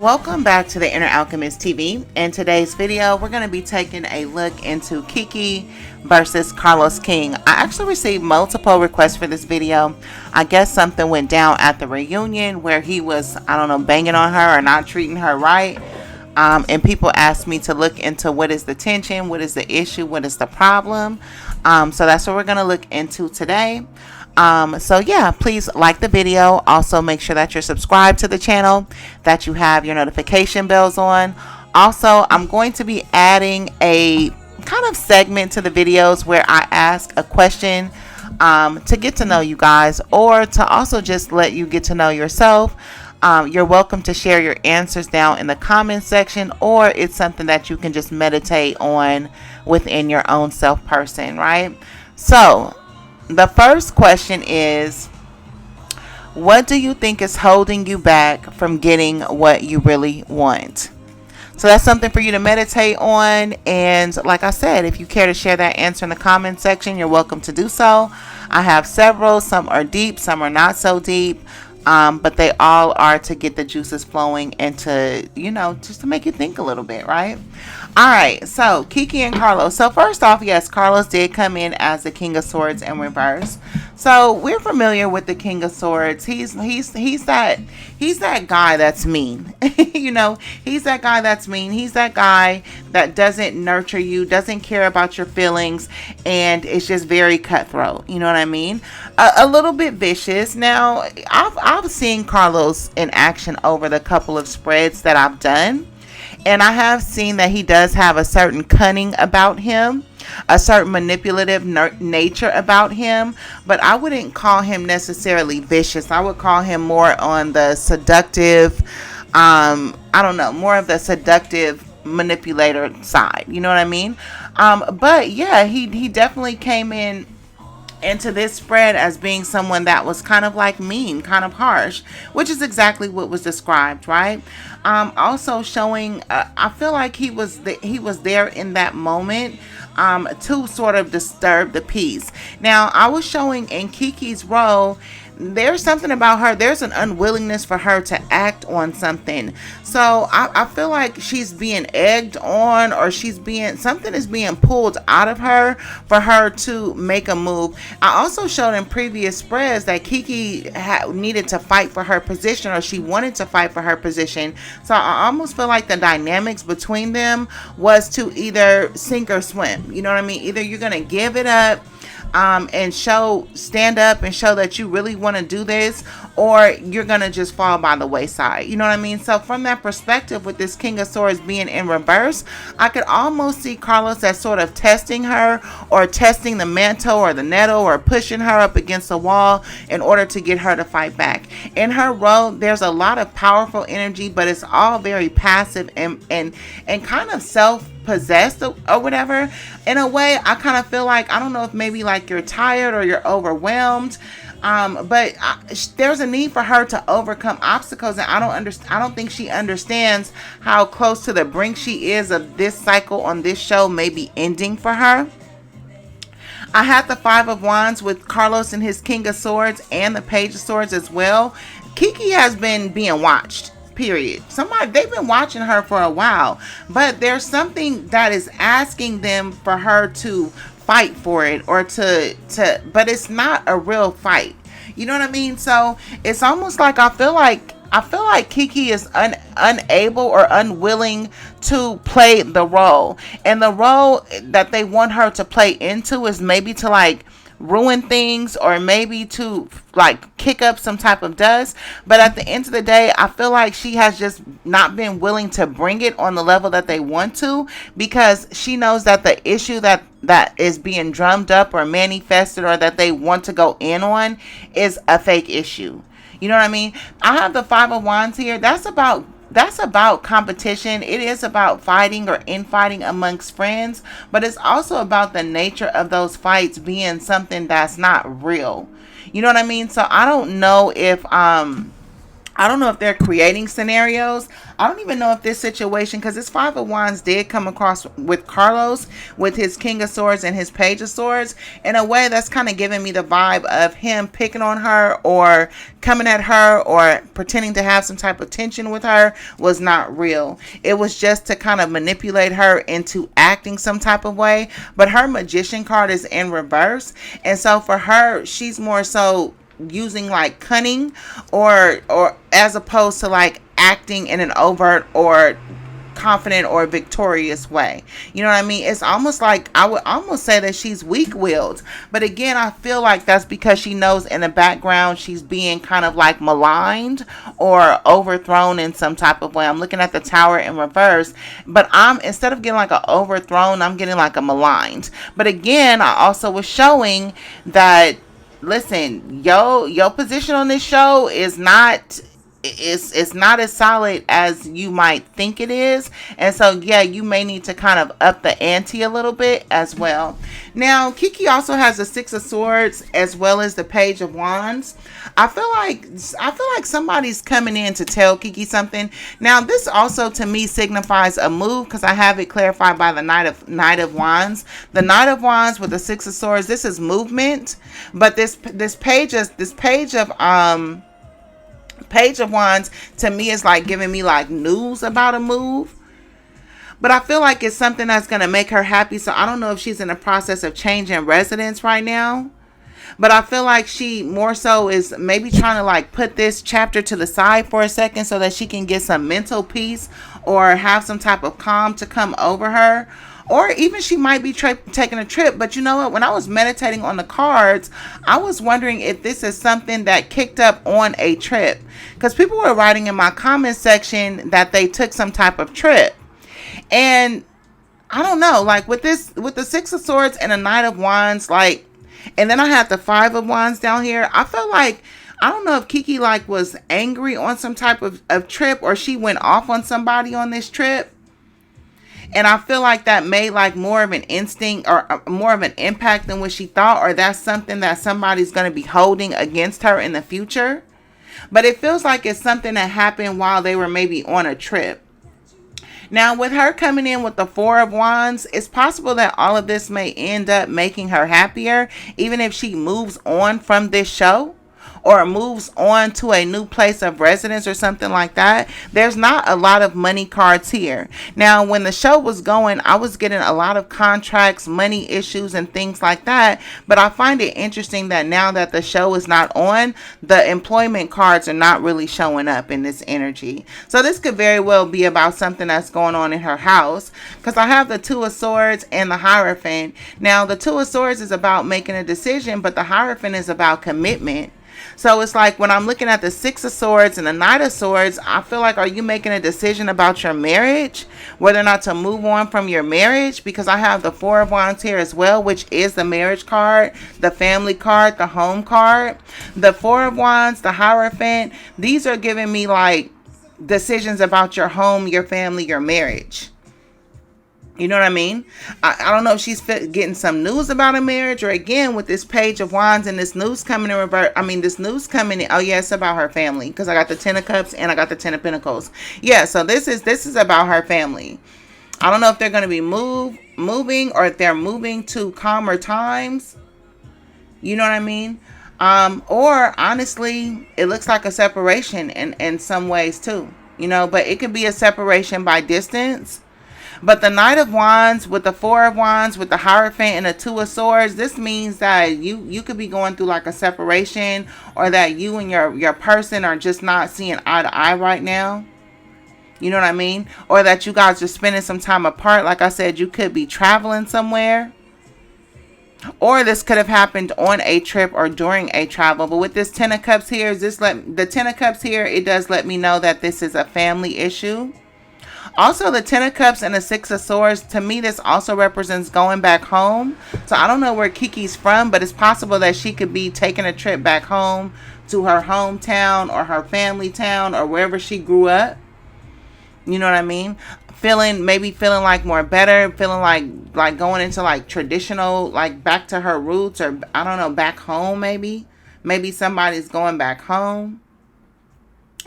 Welcome back to the Inner Alchemist TV. In today's video, we're going to be taking a look into KEKE versus Carlos King. I actually received multiple requests for this video. I guess something went down at the reunion where he was, I don't know, banging on her or not treating her right. And people asked me to look into what is the tension, what is the issue, what is the problem. So that's what we're going to look into today. So yeah, please like the video. Also make sure that you're subscribed to the channel, that you have your notification bells on. Also, I'm going to be adding a kind of segment to the videos where I ask a question to get to know you guys, or to also just let you get to know yourself. You're welcome to share your answers down in the comment section, or it's something that you can just meditate on within your own self person, right? So the first question is, what do you think is holding you back from getting what you really want? So that's something for you to meditate on. And like I said, if you care to share that answer in the comment section, you're welcome to do so. I have several. Some are deep, some are not so deep. But they all are to get the juices flowing and to, you know, just to make you think a little bit, right? All right, so KEKE and Carlos. So first off, yes, Carlos did come in as the King of Swords in reverse. So we're familiar with the King of Swords. He's that guy that's mean. You know, he's that guy that's mean. He's that guy that doesn't nurture you, doesn't care about your feelings, and it's just very cutthroat. You know what I mean? A little bit vicious. Now, I've seen Carlos in action over the couple of spreads that I've done. And I have seen that he does have a certain cunning about him, a certain manipulative nature about him, but I wouldn't call him necessarily vicious. I would call him more on the seductive, I don't know, more of the seductive manipulator side. You know what I mean? But yeah, he definitely came into this spread as being someone that was kind of like mean, kind of harsh, which is exactly what was described, right? Also showing, I feel like he was there in that moment to sort of disturb the peace. Now, I was showing in KEKE's role, there's something about her, there's an unwillingness for her to act on something. So I feel like she's being egged on, or something is being pulled out of her for her to make a move. I also showed in previous spreads that KEKE needed to fight for her position, or she wanted to fight for her position. So I almost feel like the dynamics between them was to either sink or swim. You know what I mean? Either you're going to give it up and stand up and show that you really want to do this, or you're gonna just fall by the wayside. You know what I mean? So from that perspective, with this King of Swords being in reverse, I could almost see Carlos as sort of testing her, or testing the mantle or the nettle, or pushing her up against the wall in order to get her to fight back. In her role, there's a lot of powerful energy, but it's all very passive and kind of self-possessed or whatever. In a way, I kind of feel like, I don't know if maybe like you're tired or you're overwhelmed, but there's a need for her to overcome obstacles, and I don't think she understands how close to the brink she is of this cycle on this show maybe ending for her. I had the Five of Wands with Carlos and his King of Swords, and the Page of Swords as well. KEKE has been being watched. Period. They've been watching her for a while, but there's something that is asking them for her to fight for it, or but it's not a real fight. You know what I mean? So it's almost like I feel like KEKE is unable or unwilling to play the role, and the role that they want her to play into is maybe to like ruin things, or maybe to like kick up some type of dust. But at the end of the day, I feel like she has just not been willing to bring it on the level that they want to, because she knows that the issue that is being drummed up or manifested, or that they want to go in on, is a fake issue. You know what I mean? I have the Five of Wands here. That's about competition. It is about fighting or infighting amongst friends, but it's also about the nature of those fights being something that's not real. You know what I mean? So I don't know if I don't know if they're creating scenarios. I don't even know if this situation, because this Five of Wands did come across with Carlos, with his King of Swords and his Page of Swords. In a way, that's kind of giving me the vibe of him picking on her or coming at her or pretending to have some type of tension with her was not real. It was just to kind of manipulate her into acting some type of way. But her Magician card is in reverse. And so for her, she's more so using like cunning or as opposed to like acting in an overt or confident or victorious way. You know what I mean? It's almost like, I would almost say that she's weak-willed. But again, I feel like that's because she knows in the background she's being kind of like maligned or overthrown in some type of way. I'm looking at the Tower in reverse, but instead of getting like a overthrown, I'm getting like a maligned. But again, I also was showing that, listen, your position on this show is not, it's not as solid as you might think it is. And so yeah, you may need to kind of up the ante a little bit as well. Now KEKE also has the Six of Swords as well as the Page of Wands. I feel like somebody's coming in to tell KEKE something. Now this also to me signifies a move, because I have it clarified by the Knight of Wands. The Knight of Wands with the Six of Swords, this is movement. But this Page of Wands to me is like giving me like news about a move. But I feel like it's something that's going to make her happy. So I don't know if she's in the process of changing residence right now. But I feel like she more so is maybe trying to like put this chapter to the side for a second so that she can get some mental peace or have some type of calm to come over her. Or even she might be taking a trip. But you know what? When I was meditating on the cards, I was wondering if this is something that kicked up on a trip. Because people were writing in my comment section that they took some type of trip. And I don't know. Like with the Six of Swords and the Knight of Wands, like, and then I had the Five of Wands down here. I felt like, I don't know if KEKE like was angry on some type of trip, or she went off on somebody on this trip. And I feel like that made like more of an instinct or more of an impact than what she thought, or that's something that somebody's going to be holding against her in the future. But it feels like it's something that happened while they were maybe on a trip. Now with her coming in with the Four of Wands, it's possible that all of this may end up making her happier, even if she moves on from this show. Or moves on to a new place of residence or something like that. There's not a lot of money cards here. Now, when the show was going, I was getting a lot of contracts, money issues, and things like that. But I find it interesting that now that the show is not on, the employment cards are not really showing up in this energy. So this could very well be about something that's going on in her house. Because I have the Two of Swords and the Hierophant. Now, the Two of Swords is about making a decision, but the Hierophant is about commitment. So it's like when I'm looking at the Six of Swords and the Knight of Swords, I feel like, are you making a decision about your marriage? Whether or not to move on from your marriage? Because I have the Four of Wands here as well, which is the marriage card, the family card, the home card. The Four of Wands, the Hierophant, these are giving me like decisions about your home, your family, your marriage. You know what I mean? I don't know if she's getting some news about a marriage, or again with this Page of Wands and this news coming in reverse. I mean, this news coming in. Oh yeah, it's about her family, because I got the Ten of Cups and I got the Ten of Pentacles. Yeah, so this is about her family. I don't know if they're going to be moving or if they're moving to calmer times. You know what I mean? Or honestly, it looks like a separation in some ways too. You know, but it could be a separation by distance. But the Knight of Wands with the Four of Wands with the Hierophant and the Two of Swords, this means that you could be going through like a separation, or that you and your person are just not seeing eye to eye right now. You know what I mean? Or that you guys are spending some time apart. Like I said, you could be traveling somewhere. Or this could have happened on a trip or during a travel. But with this Ten of Cups here, the Ten of Cups here, it does let me know that this is a family issue. Also, the Ten of Cups and the Six of Swords, to me, this also represents going back home. So I don't know where KEKE's from, but it's possible that she could be taking a trip back home to her hometown or her family town or wherever she grew up. You know what I mean? Maybe feeling like more better, feeling like going into like traditional, like back to her roots, or I don't know, back home maybe. Maybe somebody's going back home.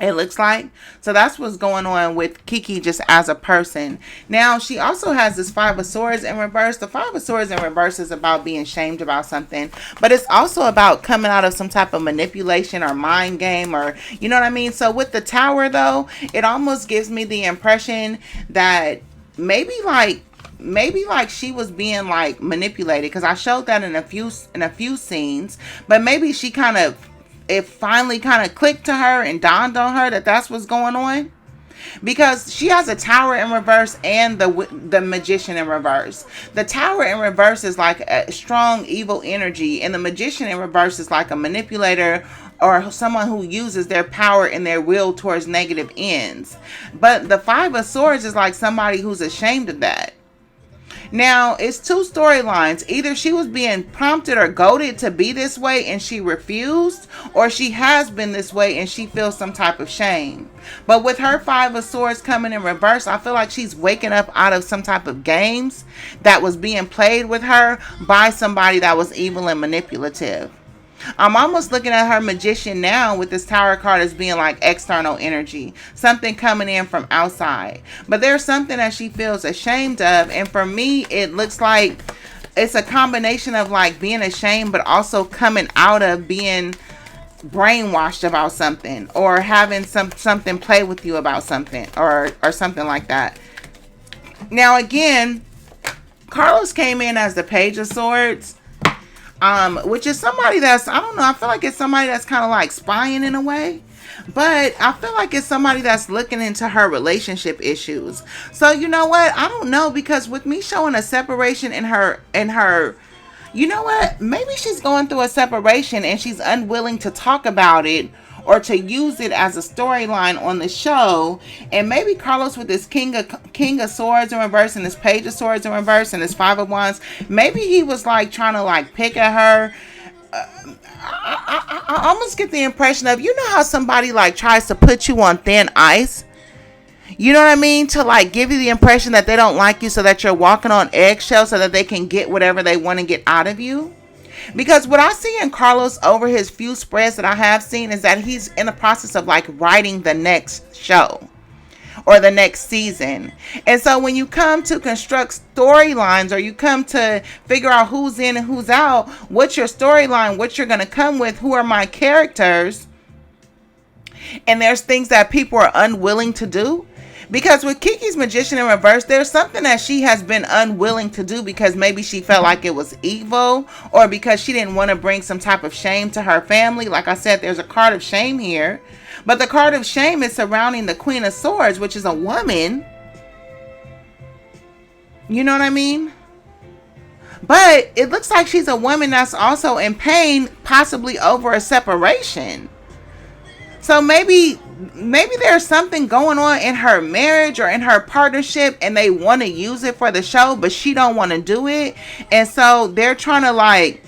it looks like. So that's what's going on with KEKE just as a person. Now, she also has this Five of Swords in reverse. The Five of Swords in reverse is about being shamed about something, but it's also about coming out of some type of manipulation or mind game, or you know what I mean? So with the Tower though, it almost gives me the impression that maybe like she was being like manipulated, because I showed that in a few scenes, but maybe she kind of, it finally kind of clicked to her and dawned on her that that's what's going on, because she has a Tower in reverse and the Magician in reverse. The Tower in reverse is like a strong evil energy, and the Magician in reverse is like a manipulator or someone who uses their power and their will towards negative ends. But the Five of Swords is like somebody who's ashamed of that. Now, it's two storylines. Either she was being prompted or goaded to be this way and she refused, or she has been this way and she feels some type of shame. But with her Five of Swords coming in reverse, I feel like she's waking up out of some type of games that was being played with her by somebody that was evil and manipulative. I'm almost looking at her Magician now with this Tower card as being like external energy, something coming in from outside. But there's something that she feels ashamed of, and for me it looks like it's a combination of like being ashamed but also coming out of being brainwashed about something, or having something play with you about something, or something like that. Now again, Carlos came in as the Page of Swords, which is somebody that's, I don't know, I feel like it's somebody that's kind of like spying in a way, but I feel like it's somebody that's looking into her relationship issues. So you know what, I don't know, because with me showing a separation in her, you know what, maybe she's going through a separation and she's unwilling to talk about it or to use it as a storyline on the show. And maybe Carlos with this King of Swords in reverse and this Page of Swords in reverse and this Five of Wands, maybe he was like trying to like pick at her. I almost get the impression of, you know how somebody like tries to put you on thin ice? You know what I mean? To like give you the impression that they don't like you, so that you're walking on eggshells so that they can get whatever they want to get out of you. Because what I see in Carlos over his few spreads that I have seen is that he's in the process of like writing the next show or the next season. And so when you come to construct storylines, or you come to figure out who's in and who's out, what's your storyline, what you're going to come with, who are my characters, and there's things that people are unwilling to do. Because with KEKE's Magician in reverse, there's something that she has been unwilling to do because maybe she felt like it was evil, or because she didn't want to bring some type of shame to her family. Like I said, there's a card of shame here, but the card of shame is surrounding the Queen of Swords, which is a woman. You know what I mean? But it looks like she's a woman that's also in pain, possibly over a separation. So maybe there's something going on in her marriage or in her partnership, and they want to use it for the show, but she don't want to do it. And so they're trying to like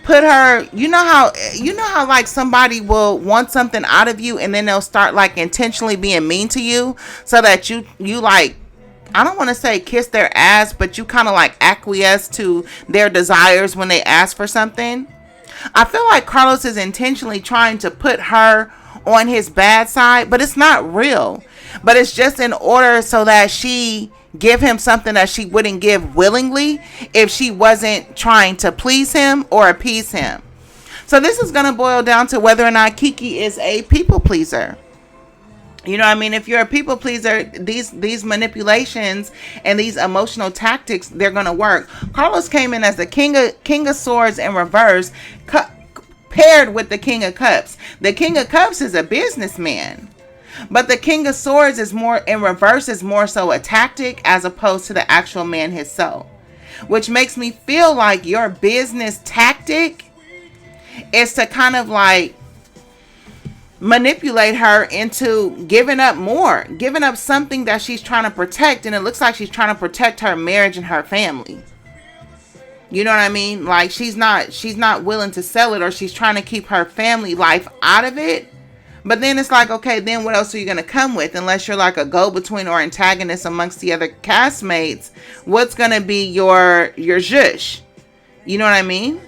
put her, you know how like somebody will want something out of you and then they'll start like intentionally being mean to you, so that you like, I don't want to say kiss their ass, but you kind of like acquiesce to their desires when they ask for something. I feel like Carlos is intentionally trying to put her on his bad side, but it's not real. But it's just in order so that she give him something that she wouldn't give willingly if she wasn't trying to please him or appease him. So this is going to boil down to whether or not KEKE is a people pleaser. You know what I mean? If you're a people pleaser, these manipulations and these emotional tactics, they're going to work. Carlos came in as the King of Swords in reverse, paired with the King of Cups. The King of Cups is a businessman, but the King of Swords is more in reverse, is more so a tactic as opposed to the actual man himself, which makes me feel like your business tactic is to kind of like manipulate her into giving up something that she's trying to protect. And it looks like she's trying to protect her marriage and her family. You know what I mean? Like she's not willing to sell it, or she's trying to keep her family life out of it. But then it's like, okay, then what else are you going to come with? Unless you're like a go-between or antagonist amongst the other castmates, what's going to be your zhush? You know what I mean?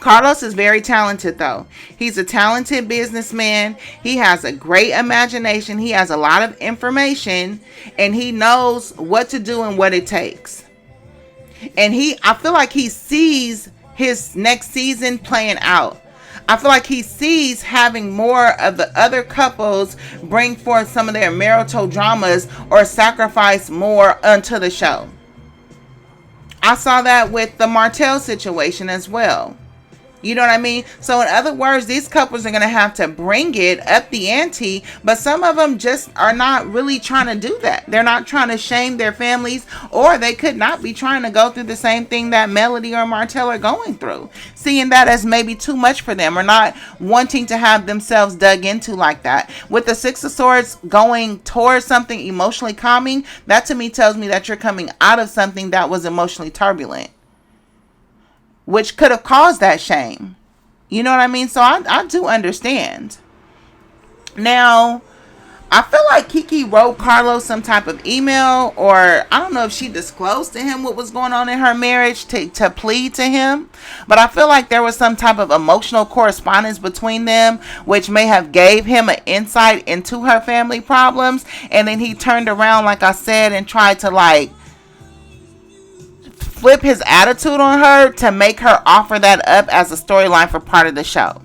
Carlos is very talented though. He's a talented businessman. He has a great imagination. He has a lot of information and he knows what to do and what it takes. And I feel like he sees his next season playing out. I feel like he sees having more of the other couples bring forth some of their marital dramas or sacrifice more unto the show. I saw that with the Martell situation as well. You know what I mean? So in other words, these couples are going to have to bring it up the ante, but some of them just are not really trying to do that. They're not trying to shame their families, or they could not be trying to go through the same thing that Melody or Martell are going through, seeing that as maybe too much for them or not wanting to have themselves dug into like that. With the Six of Swords going towards something emotionally calming, that to me tells me that you're coming out of something that was emotionally turbulent, which could have caused that shame. You know what I mean? So I do understand. Now, I feel like KEKE wrote Carlos some type of email, or I don't know if she disclosed to him what was going on in her marriage to plead to him. But I feel like there was some type of emotional correspondence between them, which may have gave him an insight into her family problems. And then he turned around, like I said, and tried to flip his attitude on her to make her offer that up as a storyline for part of the show.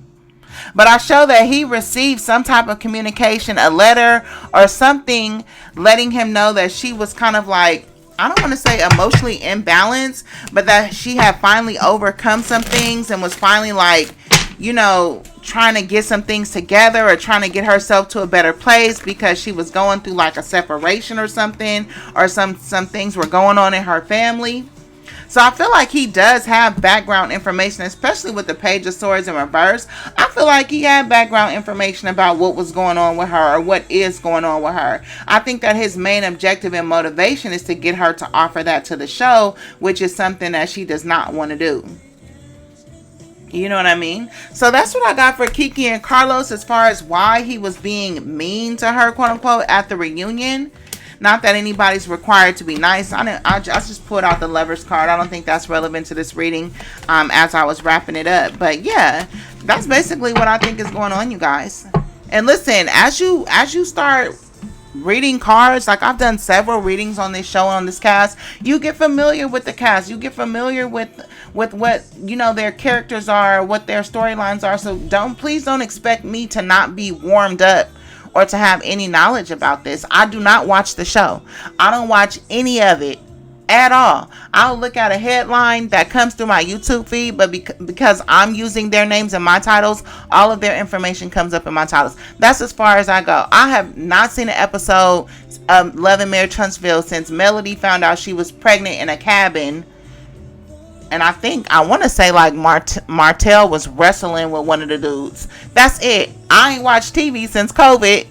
But I show that he received some type of communication, a letter or something, letting him know that she was kind of like, I don't want to say emotionally imbalanced, but that she had finally overcome some things and was finally trying to get some things together or trying to get herself to a better place because she was going through like a separation or something, or some things were going on in her family. So I feel like he does have background information, especially with the Page of Swords in reverse. I feel like he had background information about what was going on with her, or what is going on with her. I think that his main objective and motivation is to get her to offer that to the show, which is something that she does not want to do. You know what I mean? So that's what I got for KEKE and Carlos as far as why he was being mean to her, quote unquote, at the reunion. Not that anybody's required to be nice. I just pulled out the Lover's card. I don't think that's relevant to this reading as I was wrapping it up. But yeah, that's basically what I think is going on, you guys. And listen, as you start reading cards, like I've done several readings on this show, on this cast, you get familiar with the cast. You get familiar with what, their characters are, what their storylines are. So please don't expect me to not be warmed up or to have any knowledge about this. I do not watch the show. I don't watch any of it at all. I'll look at a headline that comes through my YouTube feed, but because I'm using their names in my titles, all of their information comes up in my titles. That's as far as I go. I have not seen an episode of Love and Marriage Huntsville since Melody found out she was pregnant in a cabin. And I want to say like Martell was wrestling with one of the dudes. That's it. I ain't watched TV since COVID.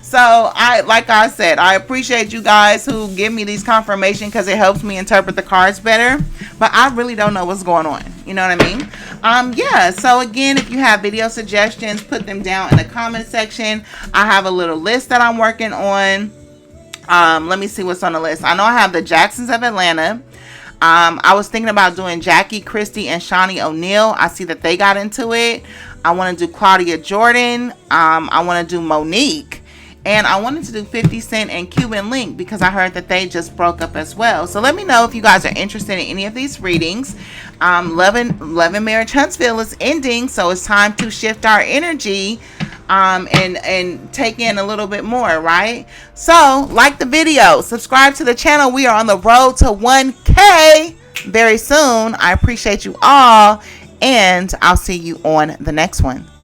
So like I said, I appreciate you guys who give me these confirmation because it helps me interpret the cards better. But I really don't know what's going on. You know what I mean? Yeah. So again, if you have video suggestions, put them down in the comment section. I have a little list that I'm working on. Let me see what's on the list. I know I have the Jacksons of Atlanta. I was thinking about doing Jackie, Christy, and Shawnee O'Neal. I see that they got into it. I want to do Claudia Jordan. I want to do Monique. And I wanted to do 50 Cent and Cuban Link because I heard that they just broke up as well. So let me know if you guys are interested in any of these readings. Love and Marriage Huntsville is ending, so it's time to shift our energy and take in a little bit more, right? So like the video, subscribe to the channel. We are on the road to 1K very soon. I appreciate you all, and I'll see you on the next one.